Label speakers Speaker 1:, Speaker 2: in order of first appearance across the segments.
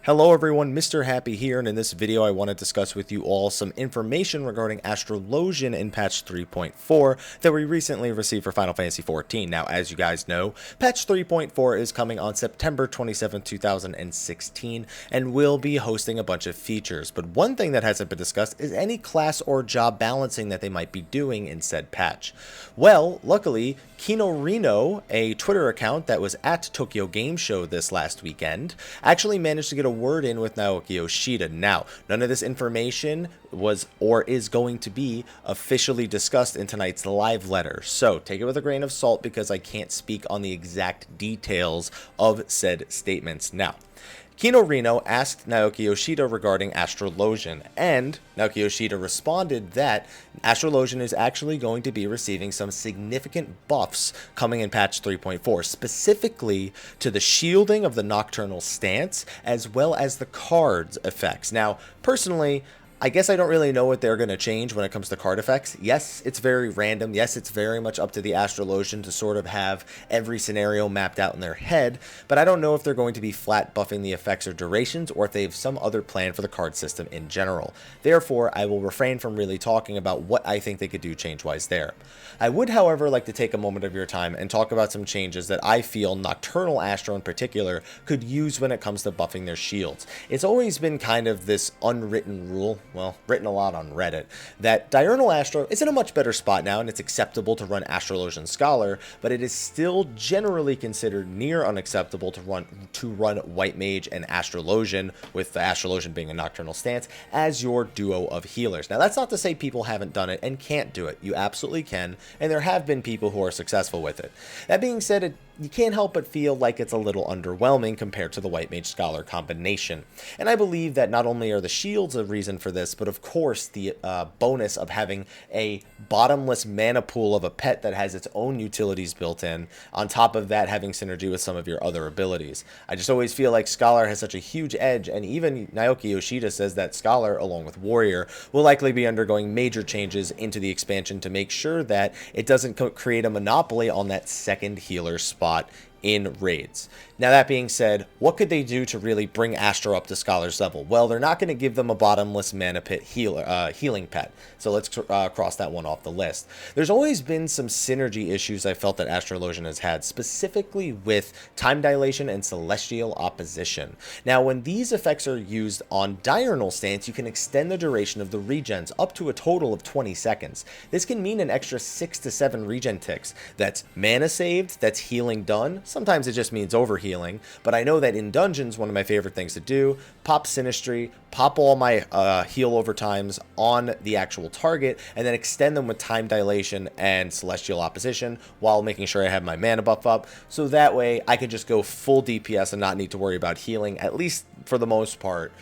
Speaker 1: Hello everyone, Mr. Happy here, and in this video I want to discuss with you all some information regarding Astrologian in patch 3.4 that we recently received for Final Fantasy XIV. Now, as you guys know, patch 3.4 is coming on September 27, 2016, and will be hosting a bunch of features. But one thing that hasn't been discussed is any class or job balancing that they might be doing in said patch. Well, luckily, Kinorino, a Twitter account that was at Tokyo Game Show this last weekend, actually managed to get a word in with Naoki Yoshida. Now, none of this information was or is going to be officially discussed in tonight's live letter, so take it with a grain of salt because I can't speak on the exact details of said statements. Now, Kinorino asked Naoki Yoshida regarding Astrologian, and Naoki Yoshida responded that Astrologian is actually going to be receiving some significant buffs coming in patch 3.4, specifically to the shielding of the Nocturnal Stance, as well as the cards effects. Now, personally, I guess I don't really know what they're going to change when it comes to card effects. Yes, it's very random. Yes, it's very much up to the Astrologian to sort of have every scenario mapped out in their head, but I don't know if they're going to be flat buffing the effects or durations, or if they have some other plan for the card system in general. Therefore, I will refrain from really talking about what I think they could do change-wise there. I would, however, like to take a moment of your time and talk about some changes that I feel Nocturnal Astro in particular could use when it comes to buffing their shields. It's always been kind of this unwritten rule, well, written a lot on Reddit, that Diurnal Astro is in a much better spot now, and it's acceptable to run Astrologian Scholar, but it is still generally considered near unacceptable to run White Mage and Astrologian, with the Astrologian being a Nocturnal Stance, as your duo of healers. Now, that's not to say people haven't done it and can't do it. You absolutely can, and there have been people who are successful with it. That being said, you can't help but feel like it's a little underwhelming compared to the White Mage Scholar combination. And I believe that not only are the shields a reason for this, but of course the bonus of having a bottomless mana pool of a pet that has its own utilities built in, on top of that having synergy with some of your other abilities. I just always feel like Scholar has such a huge edge, and even Naoki Yoshida says that Scholar, along with Warrior, will likely be undergoing major changes into the expansion to make sure that it doesn't create a monopoly on that second healer spot in raids. Now, that being said, what could they do to really bring Astro up to Scholar's level? Well, they're not going to give them a bottomless mana pit healing pet, so let's cross that one off the list. There's always been some synergy issues I felt that Astrologian has had, specifically with time dilation and celestial opposition. Now, when these effects are used on Diurnal Stance, you can extend the duration of the regens up to a total of 20 seconds. This can mean an extra 6 to 7 regen ticks. That's mana saved, that's healing done. Sometimes it just means overhealing, but I know that in dungeons, one of my favorite things to do, pop Sinistry, pop all my heal overtimes on the actual target, and then extend them with time dilation and celestial opposition while making sure I have my mana buff up, so that way I can just go full DPS and not need to worry about healing, at least for the most part,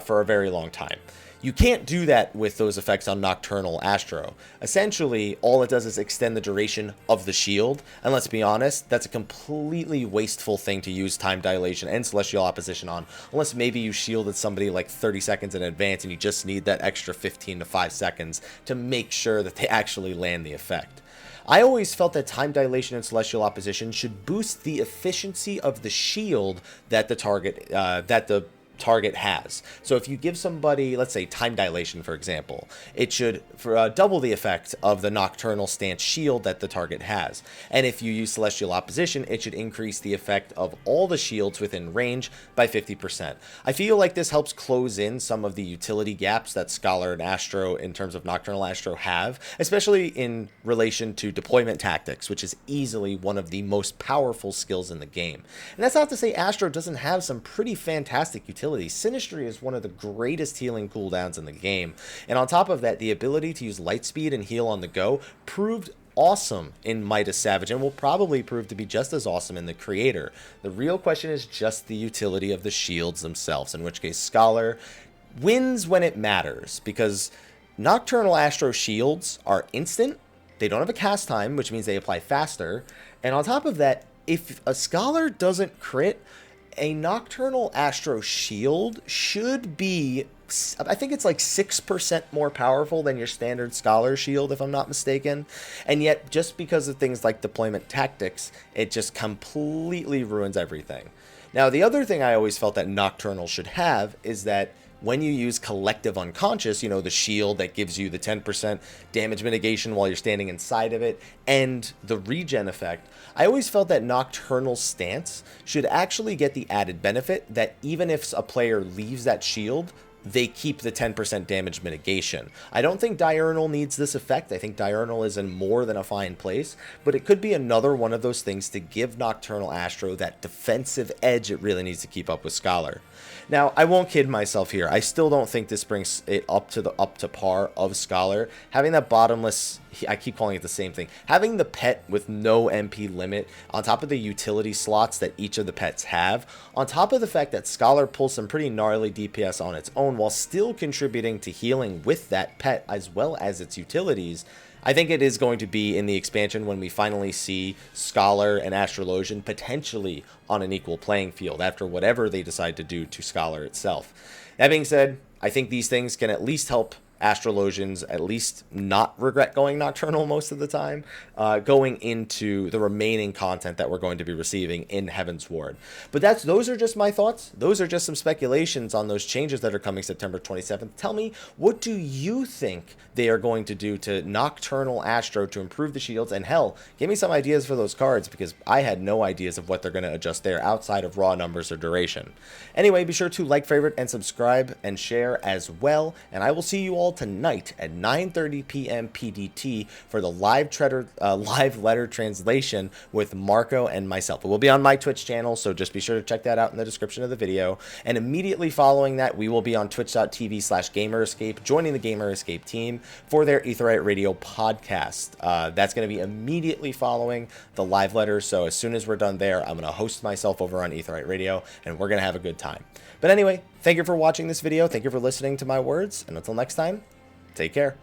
Speaker 1: for a very long time. You can't do that with those effects on Nocturnal Astro. Essentially, all it does is extend the duration of the shield, and let's be honest, that's a completely wasteful thing to use time dilation and celestial opposition on, unless maybe you shielded somebody like 30 seconds in advance and you just need that extra 15 to 5 seconds to make sure that they actually land the effect. I always felt that time dilation and celestial opposition should boost the efficiency of the shield that the target has. So if you give somebody, let's say, time dilation, for example, it should double the effect of the Nocturnal Stance shield that the target has. And if you use celestial opposition, it should increase the effect of all the shields within range by 50%. I feel like this helps close in some of the utility gaps that Scholar and Astro, in terms of Nocturnal Astro, have, especially in relation to deployment tactics, which is easily one of the most powerful skills in the game. And that's not to say Astro doesn't have some pretty fantastic utility. Sinistry is one of the greatest healing cooldowns in the game, and on top of that, the ability to use Lightspeed and heal on the go proved awesome in Midas Savage, and will probably prove to be just as awesome in the Creator. The real question is just the utility of the shields themselves, in which case Scholar wins when it matters, because Nocturnal Astro shields are instant, they don't have a cast time, which means they apply faster, and on top of that, if a Scholar doesn't crit, a Nocturnal Astro shield should be I think it's like 6% more powerful than your standard Scholar shield, if I'm not mistaken. And yet, just because of things like deployment tactics, it just completely ruins everything. Now, the other thing I always felt that Nocturnal should have is that when you use Collective Unconscious, you know, the shield that gives you the 10% damage mitigation while you're standing inside of it, and the regen effect, I always felt that Nocturnal Stance should actually get the added benefit that even if a player leaves that shield, they keep the 10% damage mitigation. I don't think Diurnal needs this effect. I think Diurnal is in more than a fine place, but it could be another one of those things to give Nocturnal Astro that defensive edge it really needs to keep up with Scholar. Now, I won't kid myself here. I still don't think this brings it up to par of Scholar. Having that bottomless, I keep calling it the same thing, having the pet with no MP limit on top of the utility slots that each of the pets have, on top of the fact that Scholar pulls some pretty gnarly DPS on its own while still contributing to healing with that pet as well as its utilities, I think it is going to be in the expansion when we finally see Scholar and Astrologian potentially on an equal playing field after whatever they decide to do to Scholar itself. That being said, I think these things can at least help Astrologians at least not regret going Nocturnal most of the time, going into the remaining content that we're going to be receiving in Heaven's Ward. But those are just my thoughts. Those are just some speculations on those changes that are coming September 27th. Tell me, what do you think they are going to do to Nocturnal Astro to improve the shields? And hell, give me some ideas for those cards, because I had no ideas of what they're going to adjust there outside of raw numbers or duration. Anyway, be sure to like, favorite, and subscribe and share as well. And I will see you all tonight at 9:30 p.m. PDT for the live letter translation with Marco and myself. It will be on my Twitch channel, so just be sure to check that out in the description of the video. And immediately following that, we will be on twitch.tv/GamerEscape, joining the Gamer Escape team for their Aetheryte Radio podcast. That's going to be immediately following the live letter, so as soon as we're done there, I'm going to host myself over on Aetheryte Radio, and we're going to have a good time. But anyway, thank you for watching this video, thank you for listening to my words, and until next time, take care.